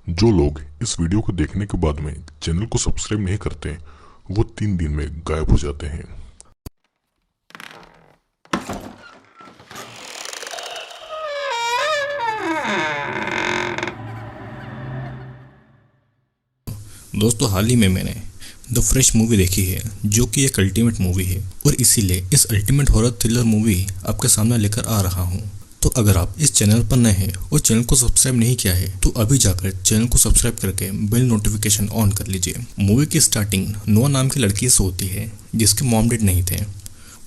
जो लोग इस वीडियो को देखने के बाद में चैनल को सब्सक्राइब नहीं करते वो 3 दिन में गायब हो जाते हैं। दोस्तों, हाल ही में मैंने द फ्रेश मूवी देखी है, जो कि एक अल्टीमेट मूवी है और इसीलिए इस अल्टीमेट हॉरर थ्रिलर मूवी आपके सामने लेकर आ रहा हूँ। तो अगर आप इस चैनल पर नए हैं और चैनल को सब्सक्राइब नहीं किया है तो अभी जाकर चैनल को सब्सक्राइब करके बेल नोटिफिकेशन ऑन कर लीजिए। मूवी की स्टार्टिंग नोआ नाम की लड़की से होती है, जिसके मॉम डैड नहीं थे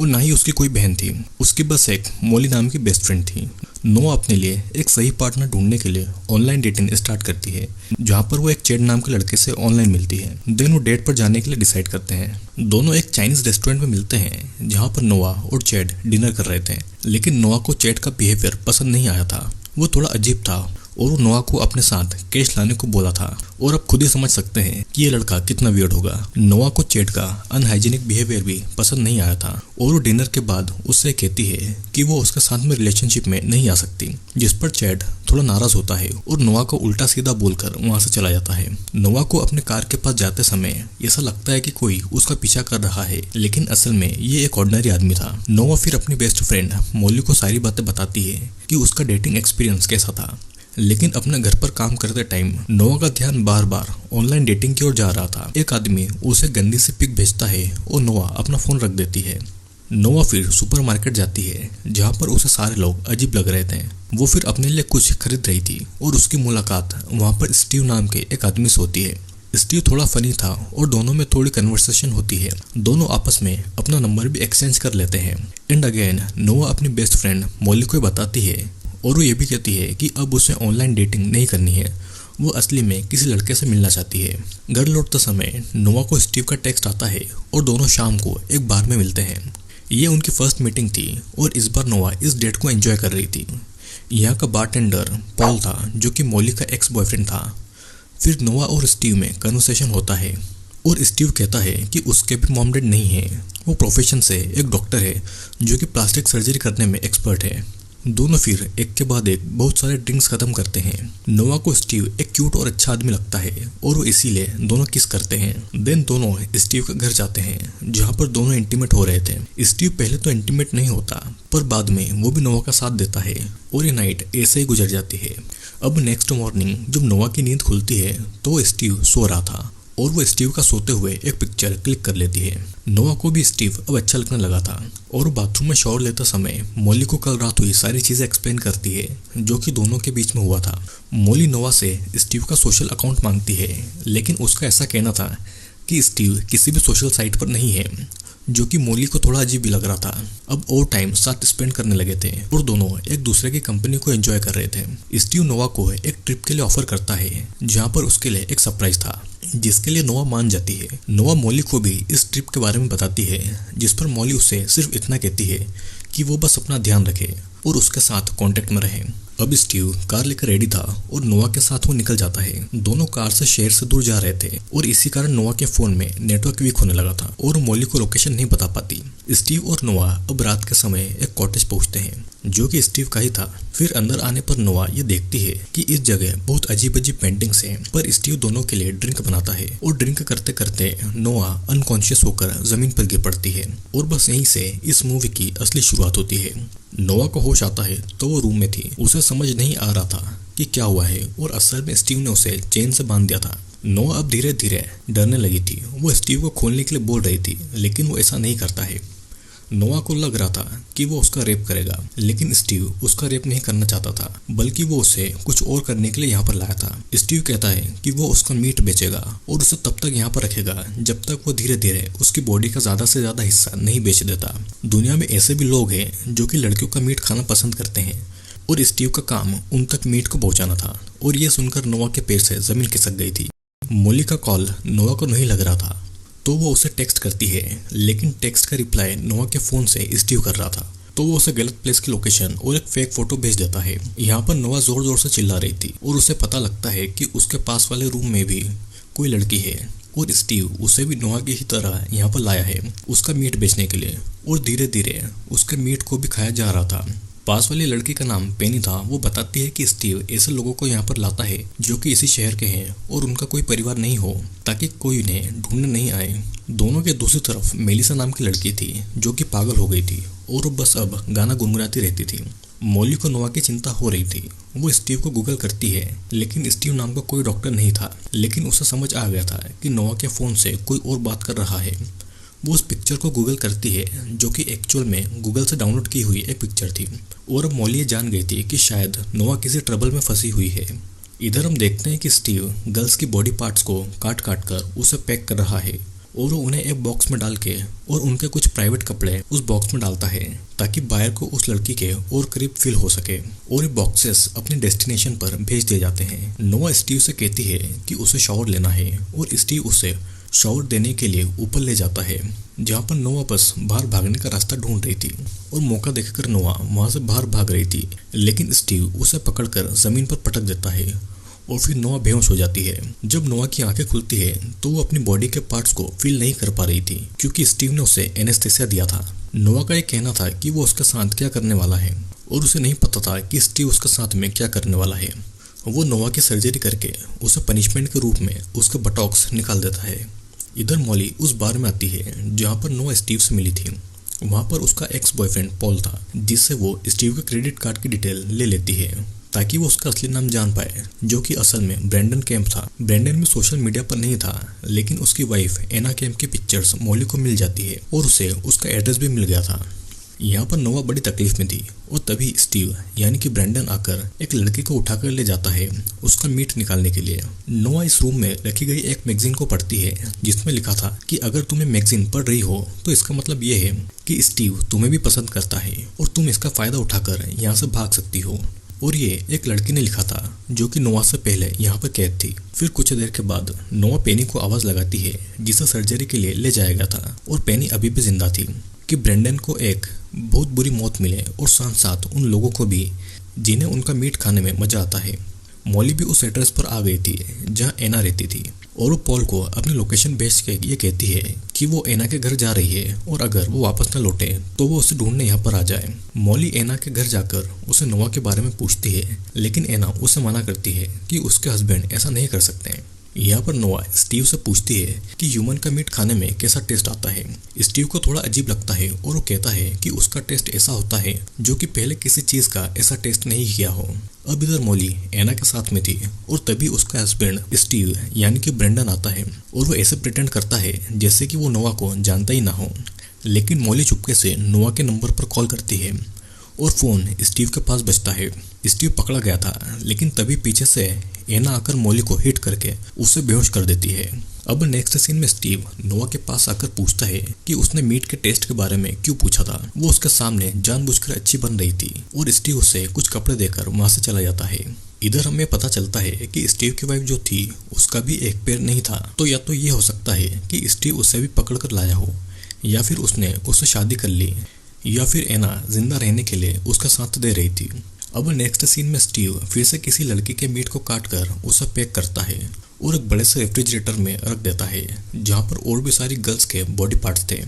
और ना ही उसकी कोई बहन थी। उसकी बस एक मोली नाम की बेस्ट फ्रेंड थी। नोआ अपने लिए एक सही पार्टनर ढूंढने के लिए ऑनलाइन डेटिंग स्टार्ट करती है, जहां पर वो एक चैड नाम के लड़के से ऑनलाइन मिलती है। देन वो डेट पर जाने के लिए डिसाइड करते हैं। दोनों एक चाइनीज रेस्टोरेंट में मिलते हैं, जहां पर नोआ और चैड डिनर कर रहे थे। लेकिन नोआ को चैड का बिहेवियर पसंद नहीं आया था। वो थोड़ा अजीब था और वो नोआ को अपने साथ कैश लाने को बोला था। और अब खुद ही समझ सकते हैं कि ये लड़का कितना वियर्ड होगा। नोआ को चैड का अनहाइजीनिक बिहेवियर भी पसंद नहीं आया था और वो डिनर के बाद उससे कहती है कि वो उसके साथ में रिलेशनशिप में नहीं आ सकती, जिस पर चैड थोड़ा नाराज होता है और नोआ को उल्टा सीधा बोलकर वहां से चला जाता है। नोआ को अपने कार के पास जाते समय ऐसा लगता है कि कोई उसका पीछा कर रहा है, लेकिन असल में ये एक ऑर्डिनरी आदमी था। नोआ फिर अपनी बेस्ट फ्रेंड मोली को सारी बातें बताती है कि उसका डेटिंग एक्सपीरियंस कैसा था। लेकिन अपने घर पर काम करते टाइम नोआ का ध्यान बार बार ऑनलाइन डेटिंग की ओर जा रहा था। एक आदमी उसे गंदी सी पिक भेजता है और नोआ अपना फोन रख देती है। नोआ फिर सुपरमार्केट जाती है, जहाँ पर उसे सारे लोग अजीब लग रहे थे। वो फिर अपने लिए कुछ खरीद रही थी और उसकी मुलाकात वहाँ पर स्टीव नाम के एक आदमी से होती है। स्टीव थोड़ा फनी था और दोनों में थोड़ी कन्वर्सेशन होती है। दोनों आपस में अपना नंबर भी एक्सचेंज कर लेते हैं। एंड अगेन नोआ अपनी बेस्ट फ्रेंड मोली को बताती है और वो ये भी कहती है कि अब उसे ऑनलाइन डेटिंग नहीं करनी है। वो असली में किसी लड़के से मिलना चाहती है। घर लौटते समय नोआ को स्टीव का टेक्स्ट आता है और दोनों शाम को एक बार में मिलते हैं। ये उनकी फर्स्ट मीटिंग थी और इस बार नोआ इस डेट को एंजॉय कर रही थी। यहाँ का बारटेंडर पॉल था, जो कि मोली का एक्स बॉयफ्रेंड था। फिर नोआ और स्टीव में कन्वर्सेशन होता है और स्टीव कहता है कि उसके भी मॉम डैड नहीं है। वो प्रोफेशन से एक डॉक्टर है, जो कि प्लास्टिक सर्जरी करने में एक्सपर्ट है। दोनों फिर एक के बाद एक बहुत सारे ड्रिंक्स खत्म करते हैं। नोआ को स्टीव एक क्यूट और अच्छा आदमी लगता है और वो इसीलिए दोनों किस करते हैं। देन दोनों स्टीव के घर जाते हैं, जहाँ पर दोनों इंटीमेट हो रहे थे। स्टीव पहले तो इंटीमेट नहीं होता, पर बाद में वो भी नोआ का साथ देता है और ये नाइट ऐसे ही गुजर जाती है। अब नेक्स्ट मॉर्निंग जब नोआ की नींद खुलती है तो स्टीव सो रहा था और वो स्टीव का सोते हुए एक पिक्चर क्लिक कर लेती है। नोआ को भी स्टीव अब अच्छा लगने लगा था और वो बाथरूम में शॉवर लेते समय मोली को कल रात हुई सारी चीजें एक्सप्लेन करती है, जो कि दोनों के बीच में हुआ था। मोली नोआ से स्टीव का सोशल अकाउंट मांगती है, लेकिन उसका ऐसा कहना था कि स्टीव किसी भी सोशल साइट पर नहीं है, जो कि मोली को थोड़ा अजीब भी लग रहा था। अब और टाइम साथ स्पेंड करने लगे थे और दोनों एक दूसरे की कंपनी को एंजॉय कर रहे थे। स्टीव नोआ को एक ट्रिप के लिए ऑफर करता है, जहाँ पर उसके लिए एक सरप्राइज था, जिसके लिए नोआ मान जाती है। नोआ मोली को भी इस ट्रिप के बारे में बताती है, जिस पर मोली उसे सिर्फ इतना कहती है कि वो बस अपना ध्यान रखे और उसके साथ कांटेक्ट में रहे। अब स्टीव कार लेकर रेडी था और नोआ के साथ वो निकल जाता है। दोनों कार से शहर से दूर जा रहे थे और इसी कारण नोआ के फोन में नेटवर्क वीक होने लगा था और मोली को लोकेशन नहीं बता पाती। स्टीव और नोआ अब रात के समय एक कॉटेज पहुंचते हैं, जो कि स्टीव का ही था। फिर अंदर आने पर नोआ ये देखती है कि इस जगह बहुत अजीब अजीब पेंटिंग्स हैं, पर स्टीव दोनों के लिए ड्रिंक बनाता है और ड्रिंक करते करते नोआ अनकॉन्शियस होकर जमीन पर गिर पड़ती है। और बस यहीं से इस मूवी की असली शुरुआत होती है। नोआ को होश आता है तो वो रूम में थी। उसे समझ नहीं आ रहा था कि क्या हुआ है और असल में स्टीव ने उसे चेन से बांध दिया था। नोआ अब धीरे धीरे डरने लगी थी। वो स्टीव को खोलने के लिए बोल रही थी, लेकिन वो ऐसा नहीं करता है। नोआ को लग रहा था कि वो उसका रेप करेगा, लेकिन स्टीव उसका रेप नहीं करना चाहता था, बल्कि वो उसे कुछ और करने के लिए यहाँ पर लाया था। स्टीव कहता है कि वो उसका मीट बेचेगा और उसे तब तक यहाँ पर रखेगा जब तक वो धीरे धीरे उसकी बॉडी का ज्यादा से ज्यादा हिस्सा नहीं बेच देता। दुनिया में ऐसे भी लोग हैं जो कि लड़कियों का मीट खाना पसंद करते हैं और स्टीव का काम उन तक मीट को पहुंचाना था। और ये सुनकर नोआ के पैर से जमीन खिसक गई थी। मोली का कॉल नोआ को नहीं लग रहा था, तो वो उसे टेक्स्ट करती है, लेकिन टेक्स्ट का रिप्लाई नोआ के फोन से स्टीव कर रहा था, तो वो उसे गलत प्लेस की लोकेशन और एक फेक फोटो भेज देता है। यहाँ पर नोआ जोर जोर से चिल्ला रही थी और उसे पता लगता है कि उसके पास वाले रूम में भी कोई लड़की है और स्टीव उसे भी नोआ की ही तरह यहाँ पर लाया है उसका मीट बेचने के लिए। और धीरे धीरे उसके मीट को भी खाया जा रहा था। पास वाली लड़की का नाम पेनी था। वो बताती है कि स्टीव ऐसे लोगों को यहाँ पर लाता है जो कि इसी शहर के हैं और उनका कोई परिवार नहीं हो, ताकि कोई उन्हें ढूंढने नहीं आए। दोनों के दूसरी तरफ मेलिसा नाम की लड़की थी जो कि पागल हो गई थी और वो बस अब गाना गुनगुनाती रहती थी। मॉली को नोआ की चिंता हो रही थी। वो स्टीव को गूगल करती है, लेकिन स्टीव नाम का कोई डॉक्टर नहीं था। लेकिन उसे समझ आ गया था कि नोआ के फ़ोन से कोई और बात कर रहा है। वो उस पिक्चर को गूगल करती है जो कि एक्चुअल में गूगल से डाउनलोड की हुई एक पिक्चर थी। और अब मॉली जान गई थी कि शायद नोआ किसी ट्रबल में फंसी हुई है। इधर हम देखते हैं कि स्टीव गर्ल्स की बॉडी पार्ट्स को काट काट कर उसे पैक कर रहा है और वो उन्हें एक बॉक्स में डाल के और उनके कुछ प्राइवेट कपड़े उस बॉक्स में डालता है ताकि बायर को उस लड़की के और करीब फील हो सके। और ये बॉक्सेस अपनी डेस्टिनेशन पर भेज दिए जाते हैं। नोआ स्टीव से कहती है कि उसे शावर लेना है और स्टीव उसे शावर देने के लिए ऊपर ले जाता है, जहाँ पर नोआ बस बाहर भागने का रास्ता ढूंढ रही थी। और मौका देखकर नोआ वहाँ से बाहर भाग रही थी, लेकिन स्टीव उसे पकड़कर जमीन पर पटक देता है और फिर नोआ बेहोश हो जाती है। जब नोआ की आंखें खुलती है तो वो अपनी बॉडी के पार्ट्स को फील नहीं कर पा रही थी, क्योंकि स्टीव ने उसे एनेस्थेसिया दिया था। नोआ का ये कहना था कि वो उसके साथ क्या करने वाला है और उसे नहीं पता था कि स्टीव उसके साथ में क्या करने वाला है। वो नोआ की सर्जरी करके उसे पनिशमेंट के रूप में उसके बटॉक्स निकाल देता है। इधर मॉली उस बार में आती है जहाँ पर नोआ स्टीव से मिली थी। वहाँ पर उसका एक्स बॉयफ्रेंड पॉल था, जिससे वो स्टीव के क्रेडिट कार्ड की डिटेल ले लेती है ताकि वो उसका असली नाम जान पाए, जो कि असल में ब्रैंडन कैम्प था। ब्रैंडन भी सोशल मीडिया पर नहीं था, लेकिन उसकी वाइफ एना कैम्प की पिक्चर्स मॉली को मिल जाती है और उसे उसका एड्रेस भी मिल गया था। यहाँ पर नोआ बड़ी तकलीफ में थी और तभी स्टीव यानी कि ब्रैंडन आकर एक लड़की को उठाकर ले जाता है उसका मीट निकालने के लिए। नोआ इस रूम में रखी गई एक मैगजीन को पढ़ती है जिसमें लिखा था कि अगर तुम्हें मैगजीन पढ़ रही हो तो इसका मतलब ये है कि स्टीव तुम्हें भी पसंद करता है और तुम इसका फायदा उठाकर यहाँ से भाग सकती हो। और ये एक लड़की ने लिखा था जो कि नोआ से पहले यहाँ पर कैद थी। फिर कुछ देर के बाद नोआ पेनी को आवाज़ लगाती है जिसे सर्जरी के लिए ले जाया गया था और पेनी अभी भी जिंदा थी, कि ब्रैंडन को एक बहुत बुरी मौत मिले और साथ साथ उन लोगों को भी जिन्हें उनका मीट खाने में मजा आता है। मॉली भी उस एड्रेस पर आ गई थी जहाँ एना रहती थी और वो पॉल को अपनी लोकेशन भेज के ये कहती है कि वो एना के घर जा रही है और अगर वो वापस न लौटे तो वो उसे ढूंढने यहाँ पर आ जाए। मॉली एना के घर जाकर उसे नोआ के बारे में पूछती है, लेकिन एना उसे मना करती है कि उसके हस्बैंड ऐसा नहीं कर सकते। यहाँ पर नोआ स्टीव से पूछती है कि ह्यूमन का मीट खाने में कैसा टेस्ट आता है। स्टीव को थोड़ा अजीब लगता है और वो कहता है कि उसका टेस्ट ऐसा होता है जो कि पहले किसी चीज़ का ऐसा टेस्ट नहीं किया हो। अब इधर मॉली एना के साथ में थी और तभी उसका हस्बैंड स्टीव यानी कि ब्रैंडन आता है और वो ऐसे प्रिटेंड करता है जैसे कि वो नोआ को जानता ही ना हो। लेकिन मॉली चुपके से नोआ के नंबर पर कॉल करती है और फ़ोन स्टीव के पास बजता है। स्टीव पकड़ा गया था, लेकिन तभी पीछे से एना आकर मॉली को हिट करके उसे बेहोश कर देती है। अब नेक्स्ट सीन में स्टीव नोआ के पास आकर पूछता है कि उसने मीट के टेस्ट के बारे में क्यों पूछा था। वो उसके सामने जानबूझकर अच्छी बन रही थी और स्टीव उसे कुछ कपड़े देकर वहां से चला जाता है। इधर हमें पता चलता है कि स्टीव की वाइफ जो थी उसका भी एक पैर नहीं था, तो या तो ये हो सकता है कि स्टीव उसे भी पकड़ कर लाया हो या फिर उसने उससे शादी कर ली या फिर एना जिंदा रहने के लिए उसका साथ दे रही थी। अब नेक्स्ट सीन में स्टीव फिर से किसी लड़की के मीट को काट कर उसे पैक करता है और एक बड़े से रेफ्रिजरेटर में रख देता है जहाँ पर और भी सारी गर्ल्स के बॉडी पार्ट्स थे।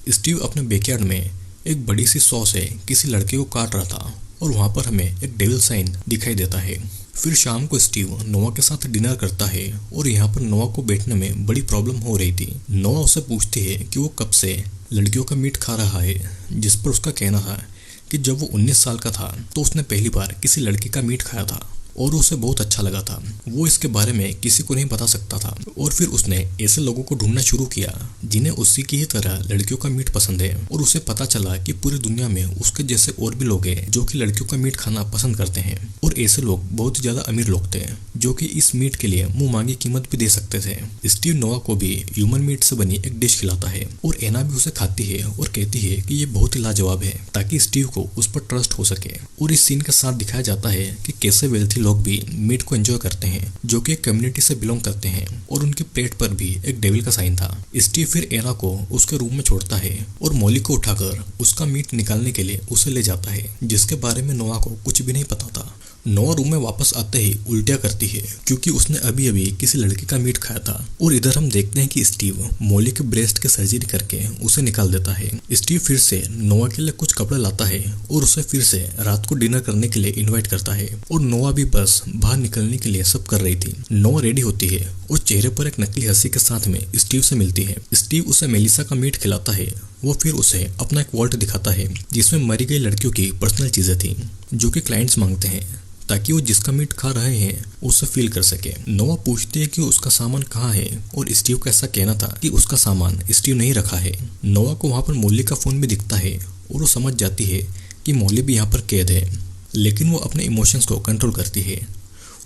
स्टीव अपने बैकयार्ड में एक बड़ी सी सॉ से किसी लड़के को काट रहा था और वहाँ पर हमें एक डेविल साइन दिखाई देता है। फिर शाम को स्टीव नोआ के साथ डिनर करता है और यहाँ पर नोआ को बैठने में बड़ी प्रॉब्लम हो रही थी। नोआ उससे पूछती है कि वो कब से लड़कियों का मीट खा रहा है, जिस पर उसका कहना था कि जब वो 19 साल का था तो उसने पहली बार किसी लड़की का मीट खाया था और उसे बहुत अच्छा लगा था। वो इसके बारे में किसी को नहीं बता सकता था और फिर उसने ऐसे लोगों को ढूंढना शुरू किया जिन्हें उसी की ही तरह लड़कियों का मीट पसंद है और उसे पता चला कि पूरी दुनिया में उसके जैसे और भी लोग हैं जो कि लड़कियों का मीट खाना पसंद करते हैं और ऐसे लोग बहुत ज्यादा अमीर लोग थे जो कि इस मीट के लिए मुंह मांगी कीमत भी दे सकते थे। स्टीव नोआ को भी ह्यूमन मीट से बनी एक डिश खिलाता है और एना भी उसे खाती है और कहती है कि ये बहुत ही लाजवाब है ताकि स्टीव को उस पर ट्रस्ट हो सके। और इस सीन के साथ दिखाया जाता है कि कैसे वेल्थी लोग भी मीट को एंजॉय करते हैं जो कि एक कम्युनिटी से बिलोंग करते हैं और उनकी प्लेट पर भी एक डेविल का साइन था। स्टीव फिर एना को उसके रूम में छोड़ता है और मॉली को उठाकर उसका मीट निकालने के लिए उसे ले जाता है, जिसके बारे में नोआ को कुछ भी नहीं पता था। नोआ रूम में वापस आते ही उल्टियाँ करती है क्योंकि उसने अभी अभी किसी लड़के का मीट खाया था। और इधर हम देखते हैं कि स्टीव मॉली के ब्रेस्ट के सर्जरी करके उसे निकाल देता है। स्टीव फिर से नोआ के लिए कुछ कपड़े लाता है और उसे फिर से रात को डिनर करने के लिए इन्वाइट करता है। और नोआ भी बस बाहर निकलने के लिए सब कर रही थी। नोआ रेडी होती है और चेहरे पर एक नकली हंसी के साथ में स्टीव से मिलती है। स्टीव उसे मेलिसा का मीट खिलाता है। वो फिर उसे अपना एक वॉल्ट दिखाता है जिसमें मरी गई लड़कियों की पर्सनल चीजें थी जो कि क्लाइंट्स मांगते हैं ताकि वो जिसका मीट खा रहे हैं उसे फील कर सके। नोआ पूछती है कि उसका सामान कहाँ है और स्टीव का ऐसा कहना था कि उसका सामान स्टीव नहीं रखा है। नोआ को वहाँ पर मॉली का फोन भी दिखता है और वो समझ जाती है कि मॉली भी यहाँ पर कैद है, लेकिन वो अपने इमोशंस को कंट्रोल करती है।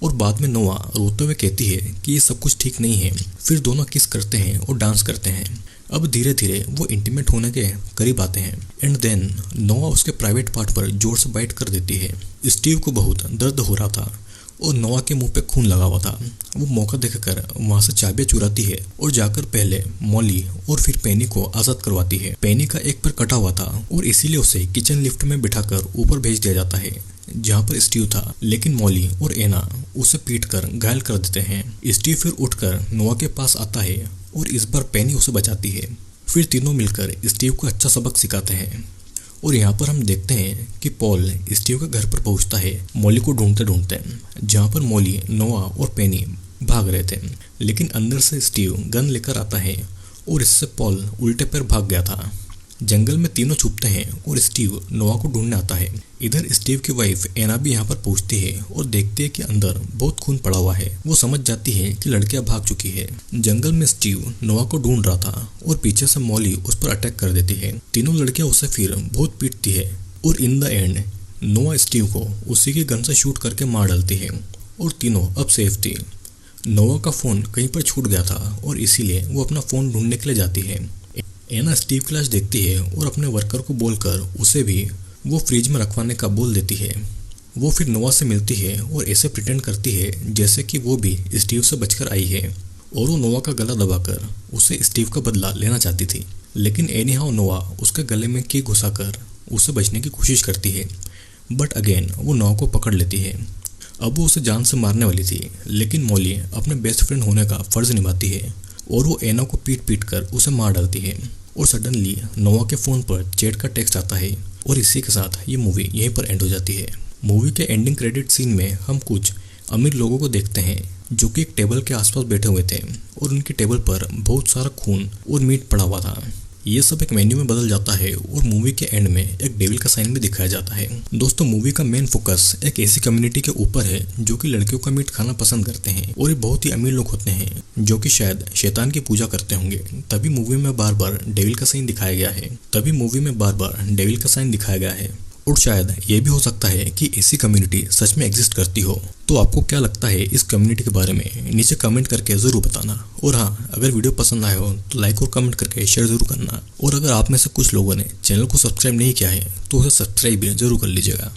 और बाद में नोआ रोते हुए कहती है कि ये सब कुछ ठीक नहीं है। फिर दोनों किस करते हैं और डांस करते हैं। अब धीरे धीरे वो इंटीमेट होने के करीब आते हैं एंड देन नोआ उसके प्राइवेट पार्ट पर जोर से बाइट कर देती है। स्टीव को बहुत दर्द हो रहा था और नोआ के मुंह पे खून लगा हुआ था। वो मौका देखकर वहां से चाबियां चुराती है और जाकर पहले मॉली और फिर पेनी को आजाद करवाती है। पेनी का एक पैर कटा हुआ था और इसीलिए उसे किचन लिफ्ट में बिठाकर ऊपर भेज दिया जाता है जहाँ पर स्टीव था, लेकिन मॉली और एना उसे पीटकर घायल कर देते हैं। स्टीव फिर उठकर नोआ के पास आता है और इस बार पेनी उसे बचाती है। फिर तीनों मिलकर स्टीव को अच्छा सबक सिखाते हैं। और यहाँ पर हम देखते हैं कि पॉल स्टीव के घर पर पहुँचता है मॉली को ढूंढते ढूंढते, जहाँ पर मॉली, नोआ और पेनी भाग रहे थे, लेकिन अंदर से स्टीव गन लेकर आता है और इससे पॉल उल्टे पैर भाग गया था। जंगल में तीनों छुपते हैं और स्टीव नोआ को ढूंढने आता है। इधर स्टीव की वाइफ एना भी यहाँ पर पहुंचती है और देखती है कि अंदर बहुत खून पड़ा हुआ है। वो समझ जाती है कि लड़कियां भाग चुकी है। जंगल में स्टीव नोआ को ढूंढ रहा था और पीछे से मॉली उस पर अटैक कर देती है। तीनों लड़कियां उसे फिर बहुत पीटती है और इन द एंड नोआ स्टीव को उसी की गन से शूट करके मार डालती है और तीनों अब सेफ थी। नोआ का फोन कहीं पर छूट गया था और इसीलिए वो अपना फोन ढूंढने के लिए जाती है। एना स्टीव की लाश देखती है और अपने वर्कर को बोलकर उसे भी वो फ्रिज में रखवाने का बोल देती है। वो फिर नोआ से मिलती है और ऐसे प्रिटेंड करती है जैसे कि वो भी स्टीव से बचकर आई है और वो नोआ का गला दबाकर उसे स्टीव का बदला लेना चाहती थी, लेकिन एनीहाउ नोआ उसके गले में की घुसाकर उसे बचने की कोशिश करती है। बट अगेन वो नोआ को पकड़ लेती है। अब वो उसे जान से मारने वाली थी, लेकिन मॉली अपने बेस्ट फ्रेंड होने का फर्ज निभाती है और वो एना को पीट पीट कर उसे मार डालती है। और सडनली नोआ के फोन पर चैट का टेक्स्ट आता है और इसी के साथ ये मूवी यहीं पर एंड हो जाती है। मूवी के एंडिंग क्रेडिट सीन में हम कुछ अमीर लोगों को देखते हैं जो कि एक टेबल के आसपास बैठे हुए थे और उनकी टेबल पर बहुत सारा खून और मीट पड़ा हुआ था। ये सब एक मेन्यू में बदल जाता है और मूवी के एंड में एक डेविल का साइन भी दिखाया जाता है। दोस्तों, मूवी का मेन फोकस एक ऐसी कम्युनिटी के ऊपर है जो कि लड़कियों का मीट खाना पसंद करते हैं और ये बहुत ही अमीर लोग होते हैं जो कि शायद शैतान की पूजा करते होंगे। तभी मूवी में बार बार डेविल का साइन दिखाया गया है और शायद ये भी हो सकता है कि ऐसी कम्युनिटी सच में एग्जिस्ट करती हो। तो आपको क्या लगता है इस कम्युनिटी के बारे में, नीचे कमेंट करके ज़रूर बताना। और हाँ, अगर वीडियो पसंद आया हो तो लाइक और कमेंट करके शेयर ज़रूर करना। और अगर आप में से कुछ लोगों ने चैनल को सब्सक्राइब नहीं किया है तो उसे सब्सक्राइब भी ज़रूर कर लीजिएगा।